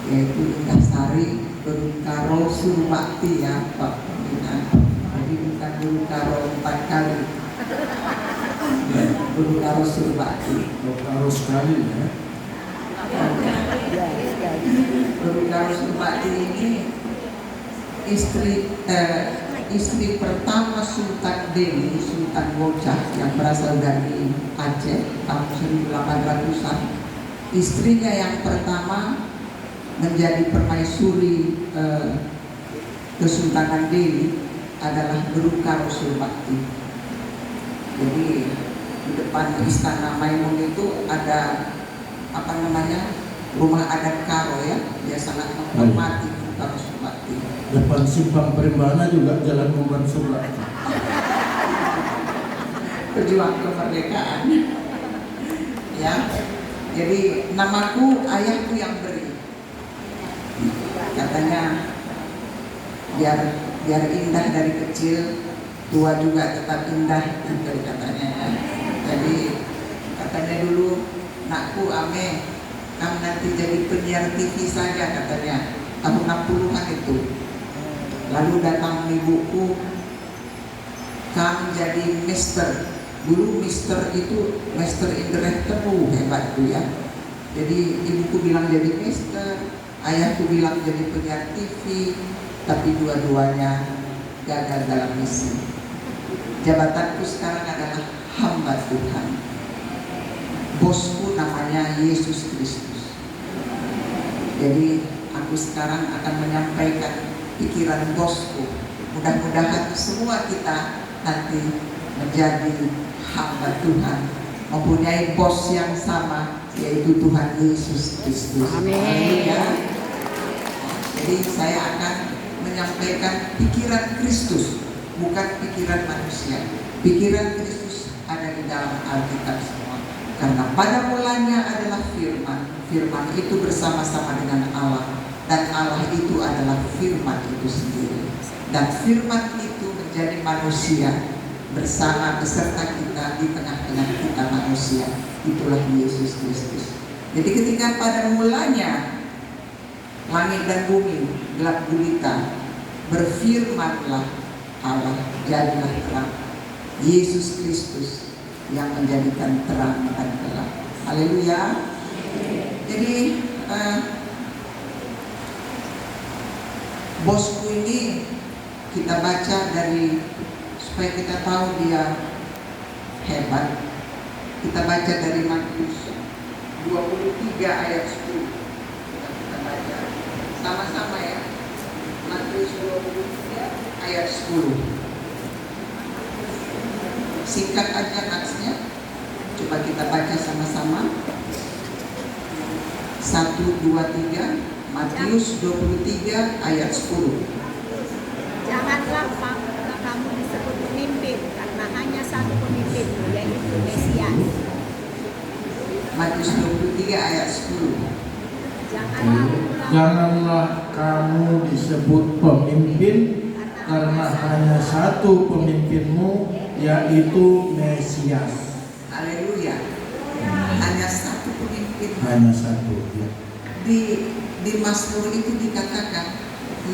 yaitu Indah Guru Karo Surbakti ya Pak Pembina. Jadi bukan Guru Karo 4 kali, Guru Karo Surbakti. Guru Karo sekali ya. Guru Karo Surbakti ini istri pertama Sultan Delhi, Sultan Bocah yang berasal dari Aceh tahun 1800-an. Istrinya yang pertama menjadi permaisuri Kesultanan Delhi adalah Guru Karo Surbakti. Jadi di depan istana Maimun itu ada rumah adat Karo ya, dia sangat menghormati Guru Karo Surbakti. Depan Simpang Perimbana juga jalan Muban Surbakti. Pejuang kemerdekaan. Ya, jadi namaku ayahku yang beri. Katanya biar indah dari kecil, tua juga tetap indah, gitu katanya. Jadi katanya dulu, nakku ame, kamu nanti jadi penyiar TV saja katanya, tahun 60-an itu. Lalu datang ibuku, kamu jadi mister. Dulu mister itu master in the hebat tuh ya. Jadi ibuku bilang jadi mister, ayahku bilang jadi penyiar TV, tapi dua-duanya gagal dalam misi. Jabatanku sekarang adalah hamba Tuhan. Bosku namanya Yesus Kristus. Jadi aku sekarang akan menyampaikan pikiran bosku. Mudah-mudahan semua kita nanti menjadi hamba Tuhan, mempunyai bos yang sama, yaitu Tuhan Yesus Kristus. Amin. Ya. Jadi saya akan menyampaikan pikiran Kristus, bukan pikiran manusia. Pikiran Kristus ada di dalam Alkitab semua. Karena pada mulanya adalah firman. Firman itu bersama-sama dengan Allah, dan Allah itu adalah firman itu sendiri. Dan firman itu menjadi manusia bersama beserta kita di tengah-tengah kita manusia. Itulah Yesus Kristus. Jadi ketika pada mulanya langit dan bumi gelap gulita, berfirmanlah Allah, jadilah terang. Yesus Kristus yang menjadikan terang dan gelap. Haleluya. Jadi bosku ini kita baca dari, supaya kita tahu dia hebat, kita baca dari Matius 23 ayat 10. Kita baca sama-sama ya. Matius 23 ayat 10. Singkat aja naksnya. Coba kita baca sama-sama. 1, 2, 3. Matius 23 ayat 10. Janganlah kamu disebut pemimpin, karena hanya satu pemimpin, yaitu Mesias. Matius 23 ayat 10. Janganlah kamu disebut pemimpin, karena hanya satu pemimpinmu, yaitu Mesias. Haleluya. Hanya satu pemimpin. Hanya satu ya. Di Mazmur itu dikatakan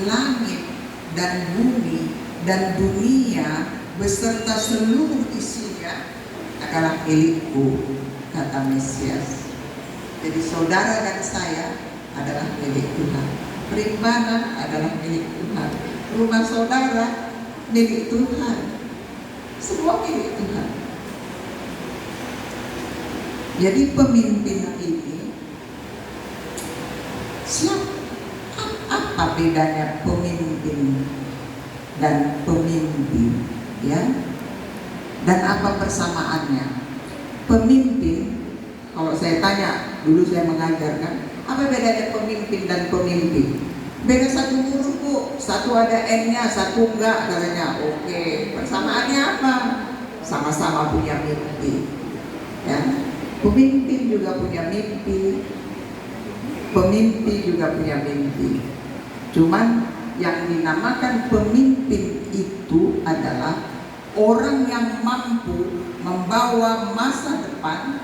langit dan bumi dan dunia beserta seluruh isinya adalah milikku, kata Mesias. Jadi saudara dan saya adalah milik Tuhan. Perimbana adalah milik Tuhan. Rumah saudara milik Tuhan. Semua milik Tuhan. Jadi pemimpin ini, apa bedanya pemimpin dan pemimpin, ya? Dan apa persamaannya? Pemimpin, kalau saya tanya, dulu saya mengajarkan, apa bedanya pemimpin dan pemimpin? Beda satu huruf Bu, satu ada N-nya, satu enggak, katanya. Oke, persamaannya apa? Sama-sama punya mimpi, ya. Pemimpin juga punya mimpi, pemimpin juga punya mimpi. Cuman yang dinamakan pemimpin itu adalah orang yang mampu membawa masa depan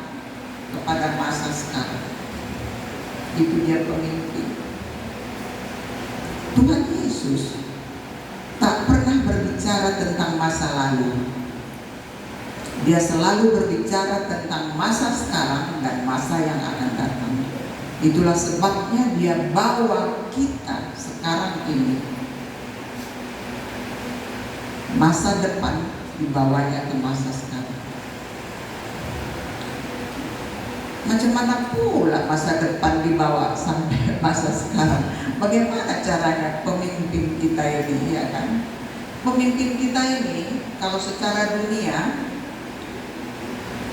kepada masa sekarang. Itu dia pemimpin. Yesus tak pernah berbicara tentang masa lalu. Dia selalu berbicara tentang masa sekarang dan masa yang akan datang. Itulah sebabnya dia bawa kita sekarang ini, masa depan dibawanya ke masa sekarang. Macam mana pula masa depan dibawa sampai masa sekarang? Bagaimana caranya pemimpin kita ini, ya kan? Pemimpin kita ini kalau secara dunia,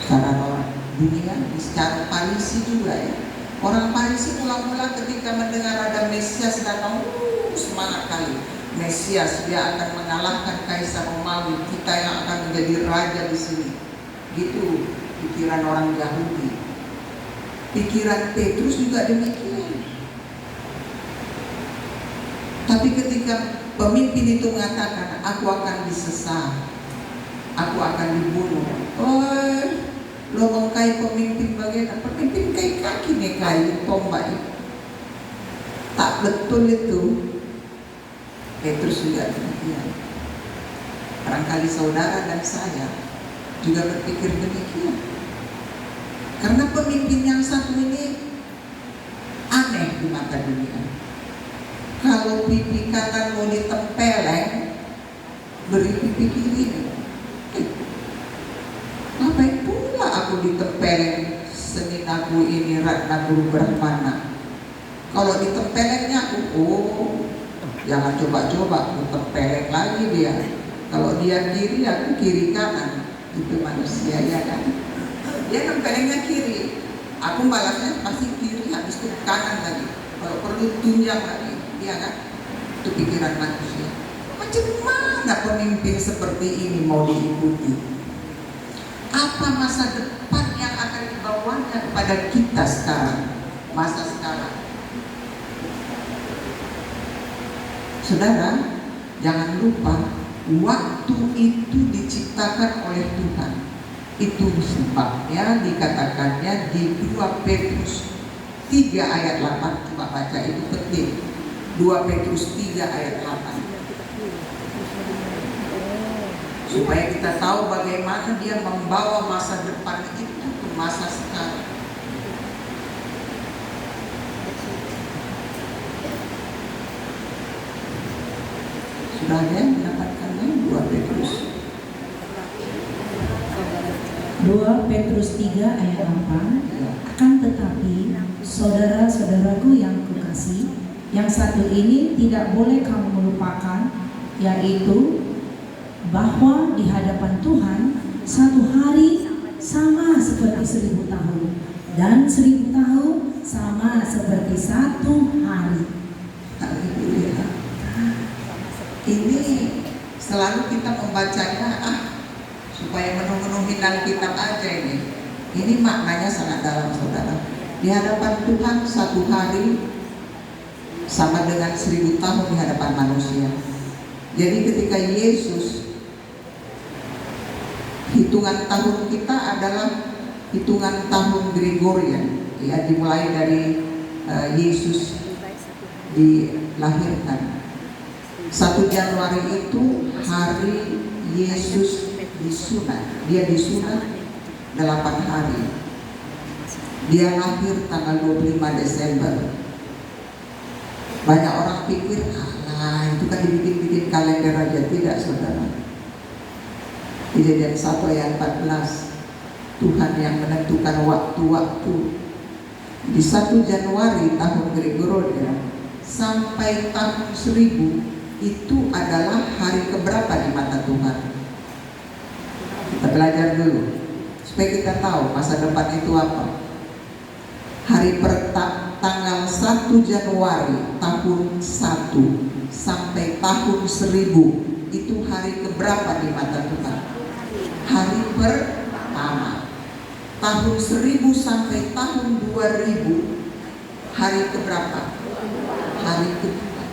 secara orang dunia, secara Parisi juga ya. Orang Parisi mula-mula ketika mendengar ada Mesias datang, semangat kali. Mesias, dia akan mengalahkan Kaisar Romawi, kita yang akan menjadi raja di sini. Gitu pikiran orang Yahudi. Pikiran Petrus juga demikian. Tapi ketika pemimpin itu mengatakan, aku akan disesat, aku akan dibunuh. Lo mengkai pemimpin bagaimana? Pemimpin kai kaki nih, kai tombak itu. Tak betul itu. Petrus juga demikian. Barangkali saudara dan saya juga berpikir demikian. Karena pemimpin yang satu ini aneh di mata dunia. Kalau pipi kanan mau ditempeleng, beri pipi kiri. Ngapain pula aku ditempeleng Senin aku ini Ratna Guru Brahmana? Kalau ditempelengnya aku, jangan coba-coba, aku tempeleng lagi dia. Kalau dia kiri, aku kiri kanan. Itu manusia, ya kan? Dia tempelengnya kiri, aku balasnya pasti kiri, habis itu kanan lagi. Kalau perlu tunjang lagi, ya kan? Itu pikiran manusia. Macam mana pemimpin seperti ini mau diikuti? Apa masa depan yang akan dibawanya kepada kita sekarang, masa sekarang? Saudara, jangan lupa waktu itu diciptakan oleh Tuhan. Itu sebabnya dikatakannya di 2 Petrus 3 ayat 8. Coba baca, itu penting. 2 Petrus 3 ayat 8. Supaya kita tahu bagaimana dia membawa masa depan itu ke masa sekarang. Sudah ada yang mendapatkannya? 2 Petrus 3 ayat 8. Akan tetapi saudara-saudaraku yang kekasih, yang satu ini tidak boleh kamu melupakan, yaitu bahwa di hadapan Tuhan satu hari sama seperti 1000 tahun, dan 1000 tahun sama seperti 1 hari. Ini selalu kita membacanya supaya memenuhi Alkitab aja ini. Ini maknanya sangat dalam, saudara. Di hadapan Tuhan satu hari sama dengan 1000 tahun di hadapan manusia. Jadi ketika Yesus, hitungan tahun kita adalah hitungan tahun Gregorian, ya, dimulai dari Yesus dilahirkan. 1 Januari itu hari Yesus disunat. Dia disunat 8 hari. Dia lahir tanggal 25 Desember. Banyak orang pikir, itu kan dibikin-bikin kalender aja. Tidak, saudara. Kejadian 1 ayat 14, Tuhan yang menentukan waktu-waktu. Di 1 Januari tahun Gregorian sampai tahun 1000 itu adalah hari keberapa di mata Tuhan? Kita belajar dulu supaya kita tahu masa depan itu apa. Hari tanggal 1 Januari tahun 1 sampai tahun 1000 itu hari keberapa di mata Tuhan? Hari pertama. Tahun 1000 sampai tahun 2000 hari keberapa? Hari kedua.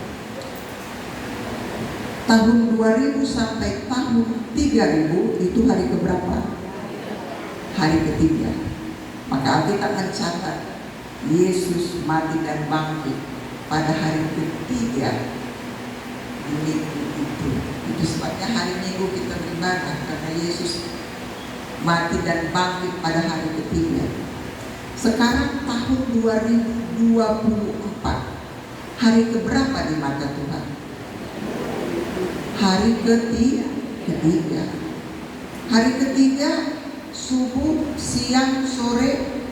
Tahun 2000 sampai tahun 3000 itu hari keberapa? Hari ketiga. Maka Alkitab mencatat Yesus mati dan bangkit pada hari ketiga di minggu itu. Itu sebabnya hari Minggu kita beribadah, karena Yesus mati dan bangkit pada hari ketiga. Sekarang tahun 2024, hari keberapa di mata Tuhan? Hari ketiga. Hari ketiga, subuh, siang, sore,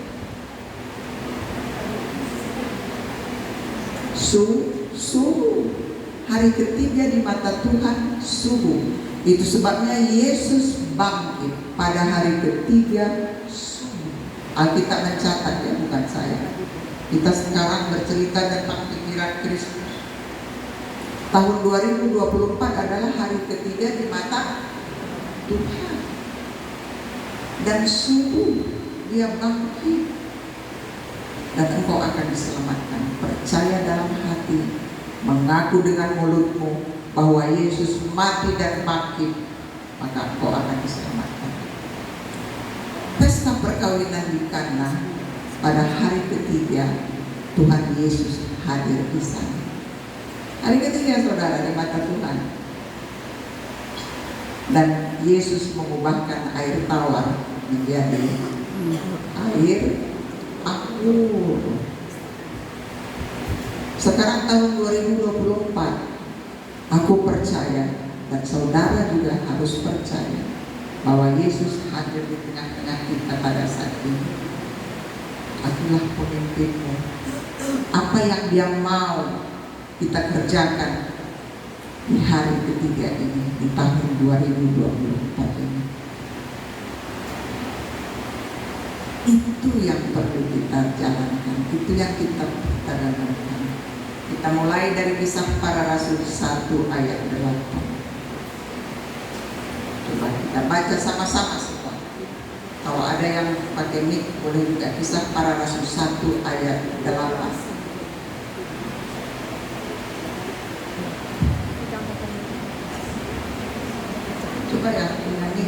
subuh. Hari ketiga di mata Tuhan subuh. Itu sebabnya Yesus bangkit pada hari ketiga subuh. Alkitab mencatat, ya, bukan saya. Kita sekarang bercerita tentang pikiran Kristus. Tahun 2024 adalah hari ketiga di mata Tuhan. Dan subuh dia bangkit. Dan engkau akan diselamatkan. Percaya dalam hati, mengaku dengan mulutmu bahwa Yesus mati dan bangkit, maka engkau akan diselamatkan. Pesta perkawinan di Kana pada hari ketiga, Tuhan Yesus hadir di sana. Hari ketiga, saudara, di mata Tuhan. Dan Yesus mengubahkan air tawar menjadi air akur. Sekarang tahun 2024, aku percaya dan saudara juga harus percaya bahwa Yesus hadir di tengah-tengah kita pada saat ini. Akulah pemimpinmu. Apa yang dia mau kita kerjakan di hari ketiga ini, di tahun 2024 ini. Itu yang perlu kita jalankan, itu yang kita lakukan. Kita mulai dari Kisah Para Rasul 1 ayat 8. Coba kita baca sama-sama semua. Kalau ada yang pakai mic, boleh juga. Kisah Para Rasul 1 ayat 8. Coba ya, ini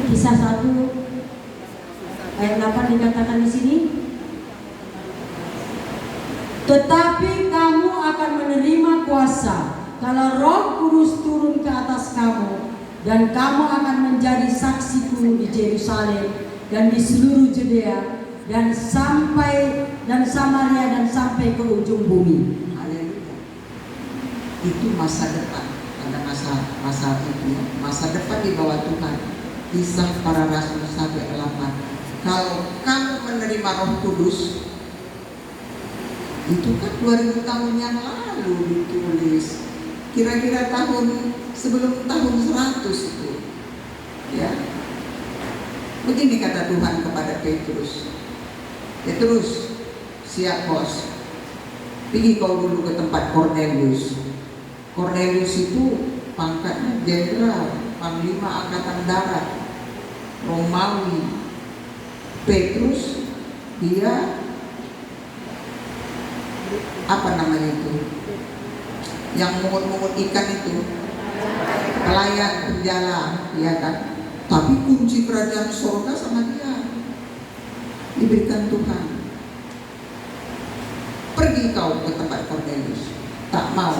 Kisah 1 ayat 8 dikatakan di sini, tetapi kamu akan menerima kuasa kalau Roh Kudus turun ke atas kamu, dan kamu akan menjadi saksiku di Yerusalem dan di seluruh Judea dan Samaria dan sampai ke ujung bumi. Haleluya. Itu masa depan, ada masa itu, masa depan di bawah Tuhan. Kisah Para Rasul 1 ayat 8. Kalau kamu menerima Roh Kudus, itu kan 2000 tahun yang lalu ditulis. Kira-kira sebelum tahun 100 itu. Ya. Begini kata Tuhan kepada Petrus. Petrus, siap bos. Pergi kau dulu ke tempat Cornelius. Cornelius itu pangkatnya jenderal, panglima angkatan darat, Romawi. Petrus, dia apa namanya itu? Yang mungut-mungut ikan itu, pelayan penjala, ya kan? Tapi kunci kerajaan surga sama dia diberikan Tuhan. Pergi kau ke tempat Cornelius. Tak mau.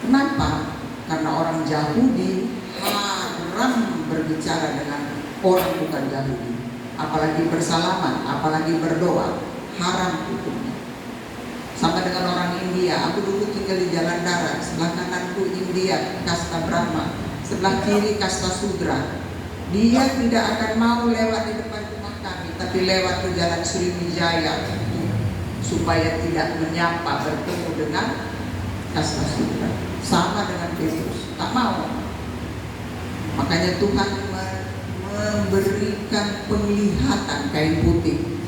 Kenapa? Karena orang Yahudi haram berbicara dengan orang bukan Yahudi, apalagi bersalaman, apalagi berdoa, haram hukumnya. Sama dengan orang India. Aku dulu tinggal di Jalan Darat, sebelah kananku India, kasta Brahma, sebelah kiri kasta Sudra. Dia tidak akan mau lewat di depan rumah kami, tapi lewat ke Jalan Sriwijaya supaya tidak menyapa bertemu dengan kasta Sudra. Sama dengan Petrus, tak mau. Makanya Tuhan memberikan penglihatan kain putih.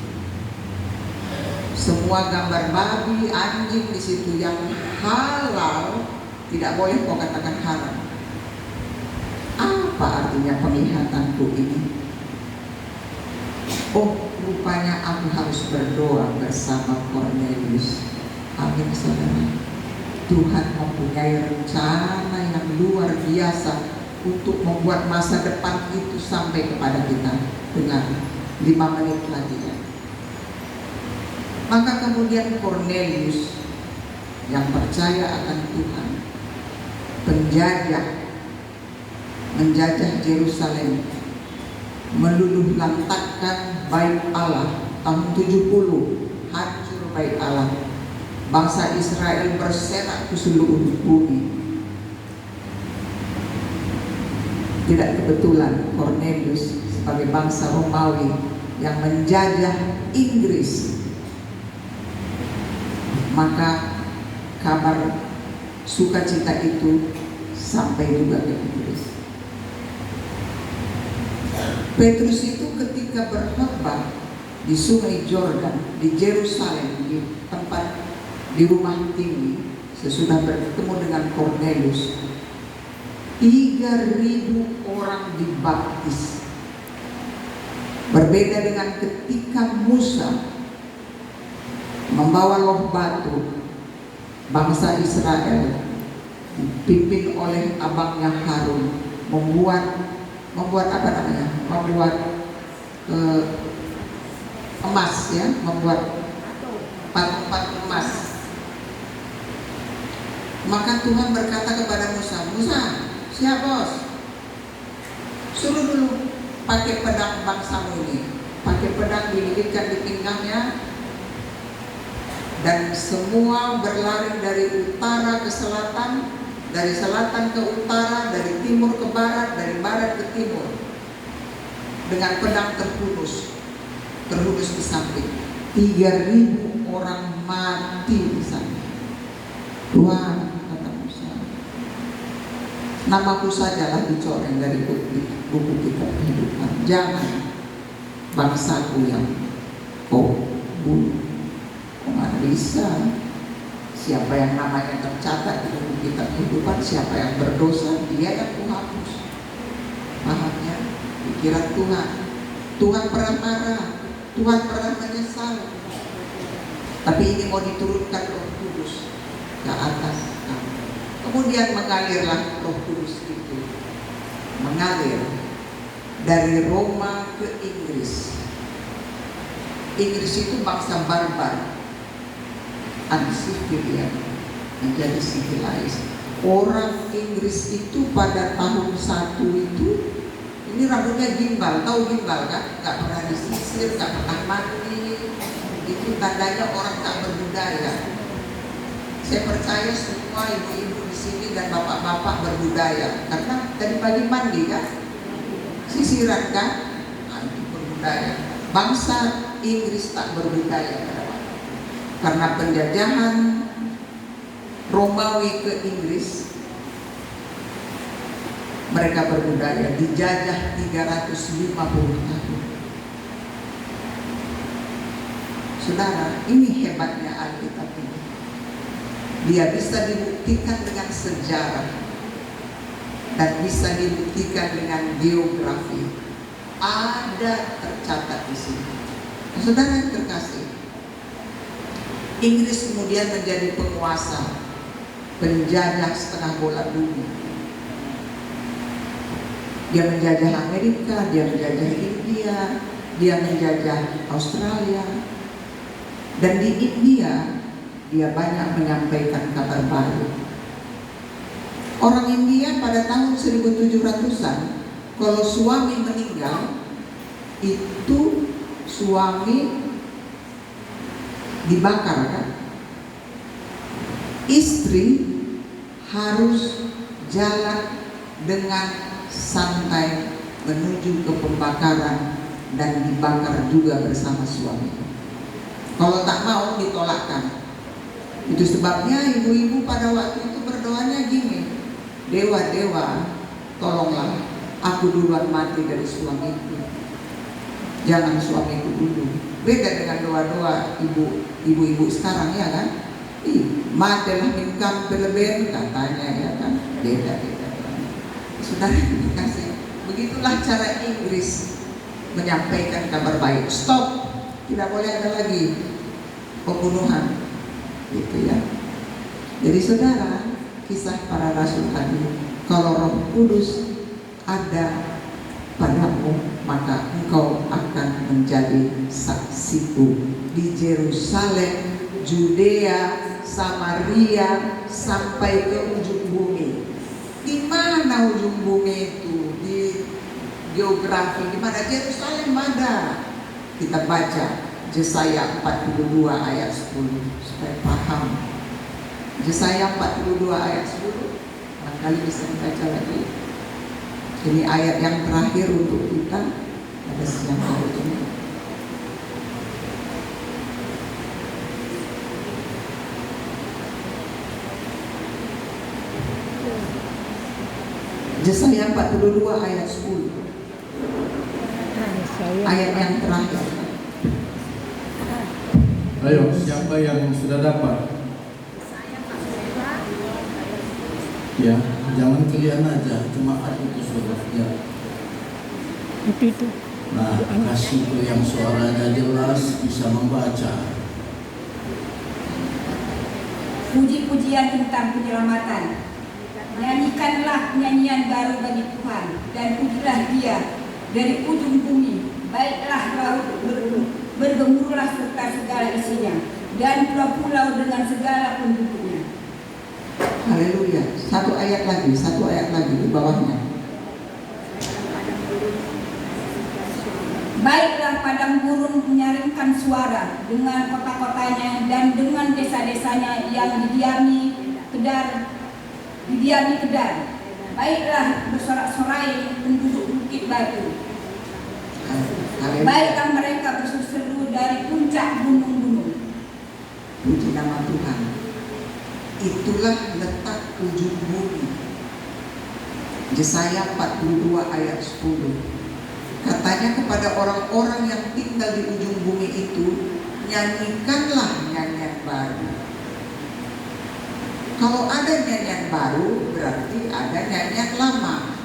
Semua gambar babi, anjing di situ yang halal tidak boleh kau katakan haram. Apa artinya penglihatanku ini? Oh, rupanya aku harus berdoa bersama Cornelius. Amin, saudara. Tuhan mempunyai rencana yang luar biasa untuk membuat masa depan itu sampai kepada kita. Dengan 5 menit lagi ya. Maka kemudian Cornelius yang percaya akan Tuhan menjajah Yerusalem, meluluh lantakkan bait Allah. Tahun 70 hancur bait Allah. Bangsa Israel berserak ke seluruh bumi. Tidak kebetulan Cornelius sebagai bangsa Romawi yang menjajah Inggris, maka kabar sukacita itu sampai juga ke Inggris. Petrus itu ketika berkhotbah di Sungai Jordan, di Yerusalem, di rumah tinggi, sesudah bertemu dengan Cornelius, 3.000 orang dibaptis. Berbeda dengan ketika Musa membawa loh batu, bangsa Israel dipimpin oleh abangnya Harun membuat apa namanya? Membuat emas, ya, membuat patung-patung emas. Maka Tuhan berkata kepada Musa, "Musa, siap bos, suruh dulu pakai pedang bangsamu ini, pakai pedang dililitkan di pinggangnya, dan semua berlari dari utara ke selatan, dari selatan ke utara, dari timur ke barat, dari barat ke timur, dengan pedang terhunus di samping." 3.000 orang mati di sana. Tuhan, kata Musa, namaku sajalah dicoreng dari buku kitab kehidupan. Jangan bangsaku yang kau bunuh. Kok nggak bisa? Siapa yang namanya tercatat di buku kitab kehidupan, siapa yang berdosa, dia yang kuhapus. Pahamnya pikiran Tuhan. Tuhan pernah marah, Tuhan pernah menyesal. Tapi ini mau diturunkan Roh Kudus ke atas kamu. Kemudian mengalirlah Roh Kudus itu, mengalir dari Roma ke Inggris. Inggris itu bangsa barbar, uncivilian, menjadi civilized. Orang Inggris itu pada tahun 1 itu, ini rambutnya gimbal, tahu gimbal kan? Gak pernah disisir, gak pernah mandi. Itu tandanya orang tak berbudaya. Saya percaya semua ibu-ibu di sini dan bapak-bapak berbudaya, karena tadi pagi mandi kan, sisiran kan, anti berbudaya. Bangsa Inggris tak berbudaya karena penjajahan Romawi ke Inggris. Mereka berbudaya, dijajah 350 tahun. Saudara, ini hebatnya Alkitab ini. Dia bisa dibuktikan dengan sejarah dan bisa dibuktikan dengan geografi. Ada tercatat di sini. Saudara yang terkasih, Inggris kemudian menjadi penguasa, penjajah setengah bola bumi. Dia menjajah Amerika, dia menjajah India, dia menjajah Australia. Dan di India dia banyak menyampaikan kabar baru. Orang India pada tahun 1700-an, kalau suami meninggal, itu suami dibakar kan? Istri harus jalan dengan santai menuju ke pembakaran dan dibakar juga bersama suami. Kalau tak mau ditolakkan. Itu sebabnya ibu-ibu pada waktu itu berdoanya gini, "Dewa-dewa, tolonglah aku duluan mati dari suamiku. Jangan suamiku dulu." Beda dengan doa-doa ibu-ibu sekarang, ya kan? Matilah minkam berleben katanya, ya kan? Beda-beda. Saudara dikasih. Begitulah cara Inggris menyampaikan kabar baik. Stop, tidak boleh ada lagi pembunuhan, gitu ya. Jadi saudara, kisah para rasul tadi, kalau Roh Kudus ada padamu, maka engkau akan menjadi saksiku di Yerusalem, Judea, Samaria, sampai ke ujung bumi. Di mana ujung bumi itu? Di geografi, di mana? Yerusalem ada. Kita baca Yesaya 42 ayat 10 supaya paham. Yesaya 42 ayat 10, barangkali bisa dibaca lagi. Ini ayat yang terakhir untuk kita pada siang hari ini. Yesaya 42 ayat 10. Ayat yang terakhir. Ayo, siapa yang sudah dapat? Ya, jangan kalian aja, cuma aku itu sudah. Ya. Nah, kasih ke yang suaranya jelas bisa membaca. Puji-pujian tentang penyelamatan. Nyanyikanlah nyanyian baru bagi Tuhan, dan pujilah Dia dari ujung bumi. Baiklah laut bergemuruhlah serta segala isinya, dan pulau-pulau dengan segala penduduknya. Haleluya. Satu ayat lagi di bawahnya. Baiklah padang gurun menyaringkan suara dengan kota-kotanya dan dengan desa-desanya yang didiami kedar. Baiklah bersorak-sorai penduduk bukit batu. Baiklah mereka berseru dari puncak gunung-gunung. Puji nama Tuhan. Itulah letak ujung bumi. Yesaya 42 ayat 10. Katanya kepada orang-orang yang tinggal di ujung bumi itu, nyanyikanlah nyanyian baru. Kalau ada nyanyian baru, berarti ada nyanyian lama.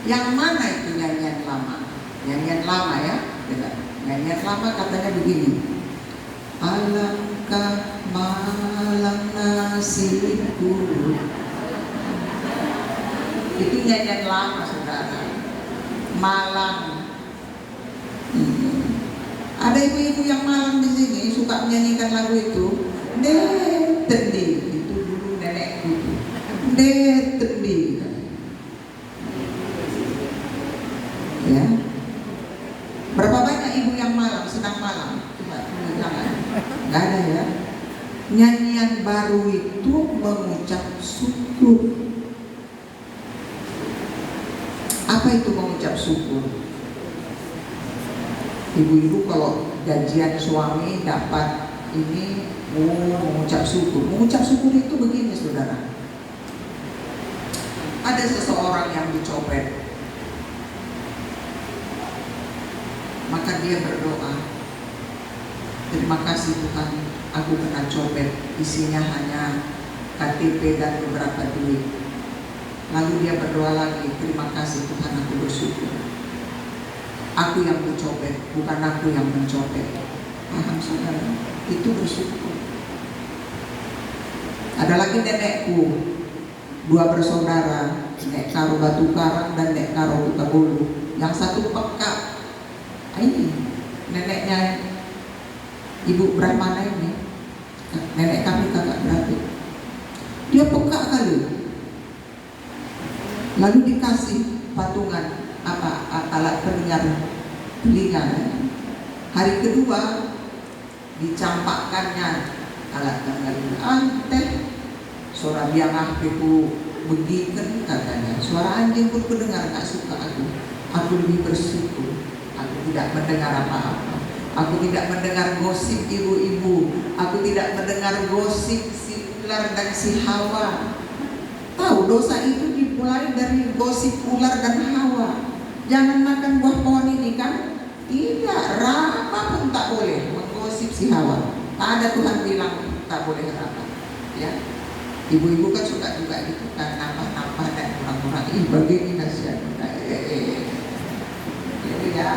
Yang mana itu nyanyian lama? Nyanyian lama ya, nyanyian lama katanya begini. Alangkah malang nasibku. Itu nyanyian lama, saudara. Malang. Ada ibu-ibu yang malang di sini suka menyanyikan lagu itu. Detendi, itu dulu nenekku itu. Detendi. Ya. Berapa banyak ibu yang malang, sedang malang? Coba jangan. Nggak ada ya. Nyanyian baru itu mengucap syukur. Apa itu mengucap syukur? Ibu-ibu kalau gajian suami dapat ini, mengucap syukur. Mengucap syukur itu begini, saudara. Ada seseorang yang dicopet, maka dia berdoa, terima kasih Tuhan, aku kena copet, isinya hanya KTP dan beberapa duit. Lalu dia berdoa lagi, terima kasih Tuhan, aku bersyukur. Aku yang mencopet, bukan aku yang mencopet. Paham saudara? Itu bersyukur. Ada lagi nenekku, 2 bersaudara, Nek Karo Batu Karang dan Nek Karo Utabulu. Yang satu peka. Ini neneknya Ibu Brahmana ini, nenek kami kakak beradik. Dia peka kali. Lalu dikasih patungan alat pendengar telinga. Hari kedua dicampakkannya alat pendengar telinga. Anteh suara biang aku begitu katanya. Suara anjing pun kedengar, gak suka aku. Aku lebih bersyukur. Aku tidak mendengar apa-apa. Aku tidak mendengar gosip ibu-ibu. Aku tidak mendengar gosip si ular dan si Hawa. Tahu dosa itu dimulai dari gosip ular dan Hawa. Jangan makan buah pohon ini kan? Tidak, Rama pun tak boleh menggosip si Hawa. Tak ada Tuhan bilang tak boleh Rama. Ya, ibu-ibu kan suka juga gitu kan, nambah-nambah dan kurang-kurang. Begini nasihat. Ya.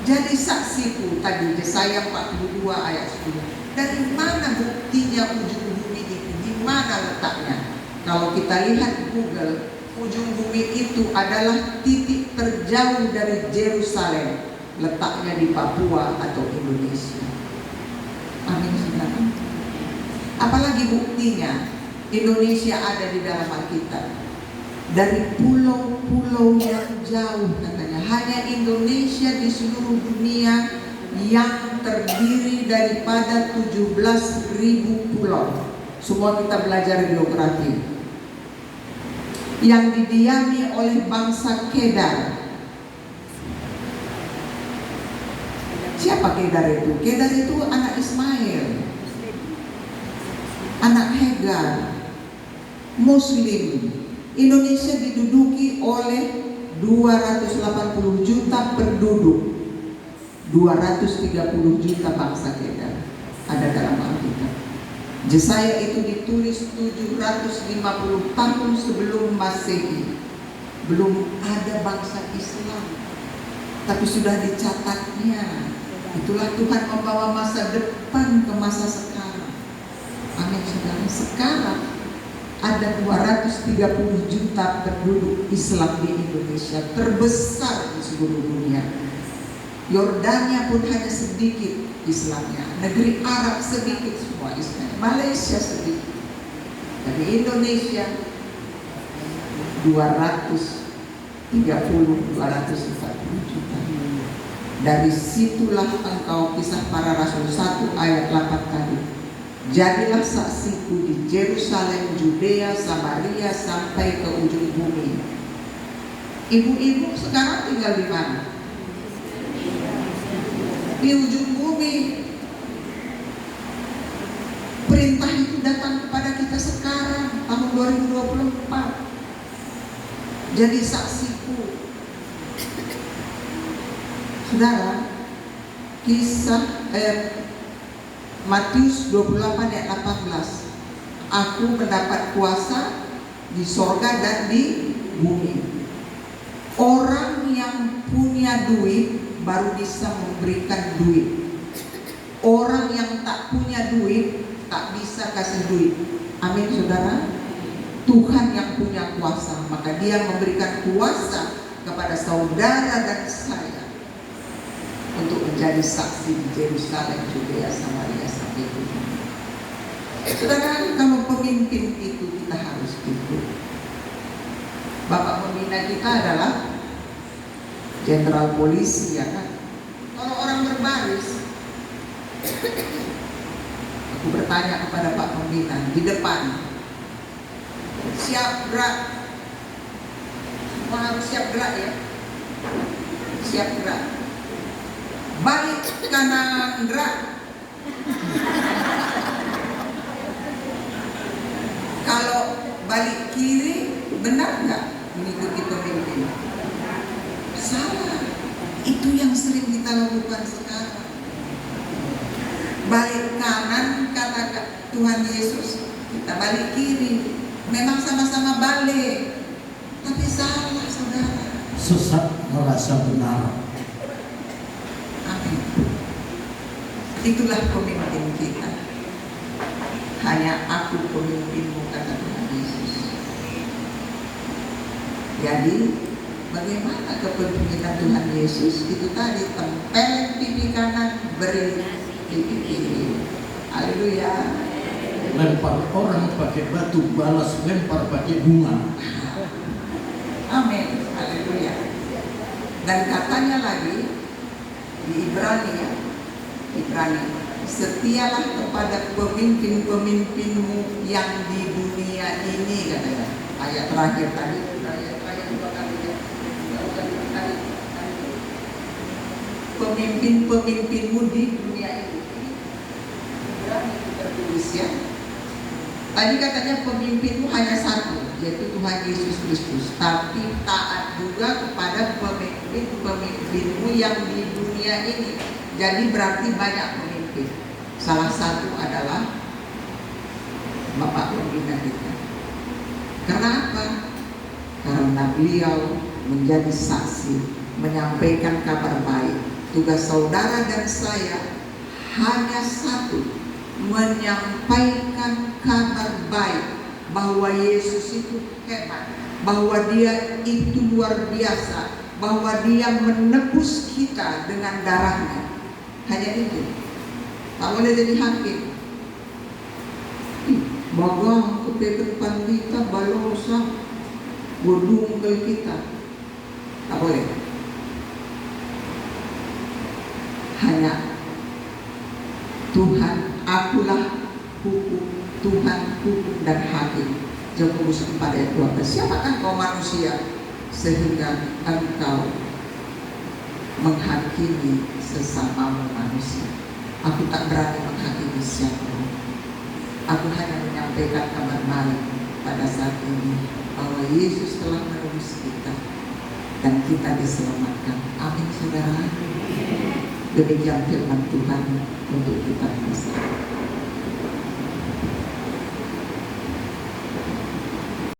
Jadi saksiku tadi Yesaya 42 ayat 10. Dari mana buktinya ujung bumi itu? Di mana letaknya? Kalau kita lihat Google, ujung bumi itu adalah titik terjauh dari Yerusalem, letaknya di Papua atau Indonesia. Amin, saudara. Apalagi buktinya Indonesia ada di dalam Alkitab. Dari pulau-pulau yang jauh katanya, hanya Indonesia di seluruh dunia yang terdiri daripada 17.000 pulau. Semua kita belajar geografi. Yang didiami oleh bangsa Kedar. Siapa Kedar itu? Kedar itu anak Ismail, anak Hagar, Muslim. Indonesia diduduki oleh 280 juta penduduk, 230 juta bangsa Kedar ada dalam Alkitab. Yesaya itu ditulis 750 tahun sebelum Masehi. Belum ada bangsa Islam, tapi sudah dicatatnya. Itulah Tuhan membawa masa depan ke masa sekarang. Amin, saudara. Sekarang ada 230 juta penduduk Islam di Indonesia, terbesar di seluruh dunia. Yordania pun hanya sedikit Islamnya, negeri Arab sedikit semua Islamnya, Malaysia sedikit. Tapi Indonesia 240 juta. Dari situlah engkau, Kisah Para Rasul 1 ayat 8 tadi. Jadilah saksiku di Yerusalem, Judea, Samaria sampai ke ujung bumi. Ibu-ibu sekarang tinggal di mana? Di ujung bumi. Perintah itu datang kepada kita sekarang, tahun 2024. Jadi saksiku. Saudara, Matius 28 ayat 18. Aku mendapat kuasa di sorga dan di bumi. Orang yang punya duit baru bisa memberikan duit. Orang yang tak punya duit tak bisa kasih duit. Amin, saudara. Tuhan yang punya kuasa, maka Dia memberikan kuasa kepada saudara dan saya untuk menjadi saksi di Yerusalem, Judea, Samaria sampai ke bumi. Saudara, kalau pemimpin itu kita harus ikut. Bapak pembina kita adalah jenderal polisi, ya kan? Kalau orang berbaris, aku bertanya kepada Pak Pembina di depan, siap gerak, semua harus siap gerak ya, siap gerak. Balik kanan gerak. Kalau balik kiri, benar nggak mengikuti pemimpin? Salah. Itu yang sering kita lakukan sekarang. Balik kanan kata Tuhan Yesus, kita balik kiri. Memang sama-sama balik, tapi salah, saudara. Sesat merasa benar. Amin. Itulah pemimpin kita. Hanya aku pemimpinmu, kata Tuhan Yesus. Jadi bagaimana kepemimpinan Tuhan Yesus? Itu tadi, tempelin pipi kanan, beri pipi kiri. Haleluya. Lempar orang pakai batu, balas lempar pakai bunga. Amin. Haleluya. Dan katanya lagi di Ibrani ya, setialah kepada pemimpin-pemimpinmu yang di dunia ini, katanya. Ayat terakhir tadi, ayat terakhir 2 kali ya. Pemimpin-pemimpinmu di dunia ini. Ibrani tertulis ya. Tadi katanya pemimpinmu hanya satu, yaitu Tuhan Yesus Kristus. Tapi taat juga kepada pemimpin-pemimpinmu yang di dunia ini. Jadi berarti banyak pemimpin. Salah satu adalah Bapak Pembina kita. Kenapa? Karena beliau menjadi saksi, menyampaikan kabar baik. Tugas saudara dan saya hanya satu, menyampaikan kabar baik bahwa Yesus itu hebat, bahwa Dia itu luar biasa, bahwa Dia menebus kita dengan darahnya. Hanya itu. Tak boleh jadi hakim. Bagang ke depan kita, balosa, bodung ke kita. Tak boleh. Hanya Tuhan, akulah hukum, Tuhan hukum dan hakim. Yakobus 4 ayat 12. Siapakah kau manusia sehingga engkau menghakimi sesamamu manusia? Aku tak berani menghakimi siapa. Aku hanya menyampaikan kabar baik pada saat ini bahwa Yesus telah menebus kita dan kita diselamatkan. Amin, saudara. Demikian firman Tuhan untuk kita bersama.